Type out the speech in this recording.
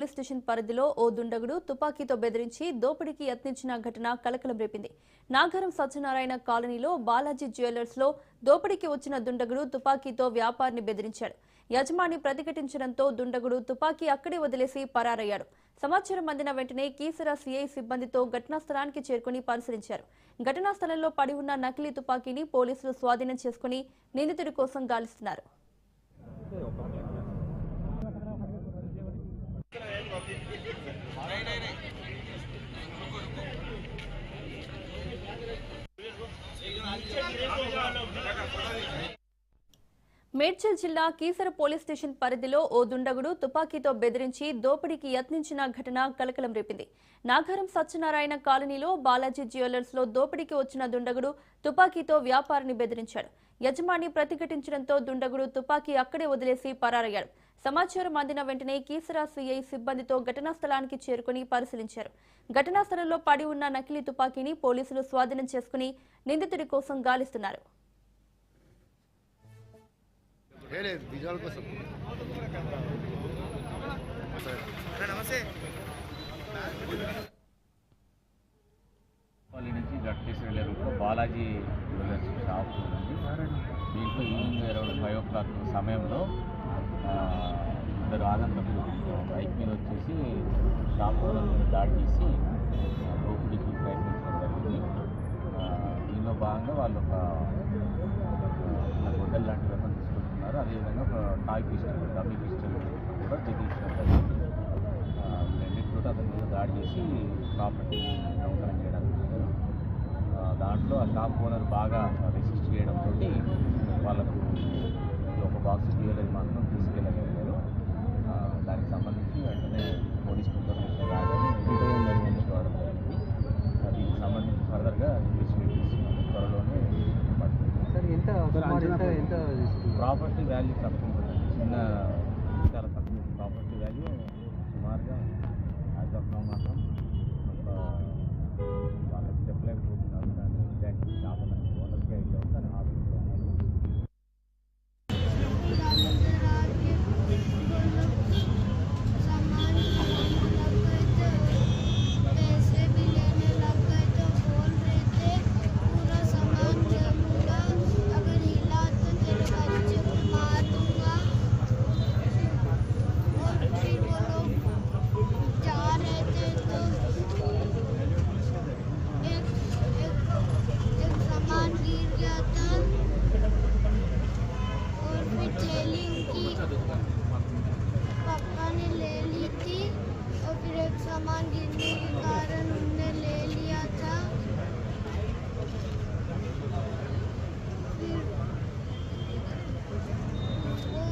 Police station పరిధిలో ఓ దుండగుడు తుపాకీతో బెదిరించి దోపిడీకి యత్నించిన ఘటన కలకలం రేపింది. నాగరం సత్యనారాయణ కాలనీలో బాలాజీ జ్యువెలర్స్ లో దోపిడీకి వచ్చిన దుండగుడు తుపాకీతో వ్యాపారిని బెదిరించాడు. యజమాని ప్రతిఘటించడంతో దుండగుడు తుపాకీ అక్కడే వదిలేసి పరారయ్యాడు. సమాచారం అందిన వెంటనే కీసర సిఐ సిబ్బందితో ఘటనా స్థలానికి చేరుకుని పరిశీలించారు. ఘటనా స్థలంలో పడి ఉన్న నకిలీ తుపాకీని పోలీసులు స్వాధీనం చేసుకుని నిందితుడి కోసం గాలిస్తున్నారు. మేడ్చల్ జిల్లా కీసర పోలీస్ స్టేషన్ పరిధిలో ఓ దుండగుడు తుపాకీతో బెదిరించి దోపిడీకి యత్నించిన ఘటన కలకలం రేపింది. నాగరం సత్యనారాయణ కాలనీలో బాలాజీ జ్యువెలర్స్ లో దోపిడీకి వచ్చిన దుండగుడు తుపాకీతో వ్యాపారిని బెదిరించాడు. యజమాని ప్రతిఘటించడంతో దుండగుడు తుపాకీ అక్కడే వదిలేసి పరారయ్యాడు. సమాచారం అందిన వెంటనే కీసర సిఐ సిబ్బందితో ఘటనా స్థలానికి చేరుకుని పరిశీలించారు. ఘటనా స్థలంలో పడి ఉన్న నకిలీ తుపాకీని పోలీసులు స్వాధీనం చేసుకుని నిందితుడి కోసం గాలిస్తున్నారు. నుంచి గట్కేసి వెళ్ళే రూట్లో బాలాజీ జ్యువెలర్స్ షాప్ ఉంది. దీంట్లో ఈవినింగ్ అరౌండ్ 5 o'clock సమయంలో ఇద్దరు ఆగంతకులు బైక్ మీద వచ్చేసి షాప్ ఓనర్ దాడి చేసి దోపిడీకి ప్రయత్నించడం జరిగింది. దీనిలో భాగంగా వాళ్ళు ఒక గొడ్డలు లాంటి వెపన్ తీసుకుంటున్నారు. అదేవిధంగా ఒక టాయ్ పిస్టల్, డమ్మీ పిస్టల్ కూడా తెగించడం జరిగింది. రెండింటితో అతని మీద దాడి చేసి ప్రాపర్టీ దొంగతనం చేయడానికి వచ్చారు. దాంట్లో ఆ షాప్ ఓనర్ బాగా రెసిస్ట్ చేయడంతో వాళ్ళకు ఒక బాక్స్ జ్యువెలరీ మాత్రం తీసుకెళ్ళగలిగారు. దానికి సంబంధించి వెంటనే పోలీస్ ఇన్ఫర్మేషన్ రాగానే తీసుకోవడం జరిగింది. దీనికి సంబంధించి ఫర్దర్గా ఇన్వెస్టిగేట్ చేస్తున్నాము. త్వరలోనే ప్రాపర్టీ వాల్యూ తక్కువ ఉంటుందండి. చాలా తక్కువ ప్రాపర్టీ వాల్యూ సుమారుగా యాజ్ ఆఫ్ నౌ మాత్రం వాళ్ళకి చెప్పలేకపోతున్నారు. దాని ఎగ్జాక్ట్ షాప్ ఓనర్కి ఐడియా ఉంది. దాని హాబీ पापा ने ले ली थी और फिर एक सामान गिरने के कारण उनने ले लिया था। फिर वो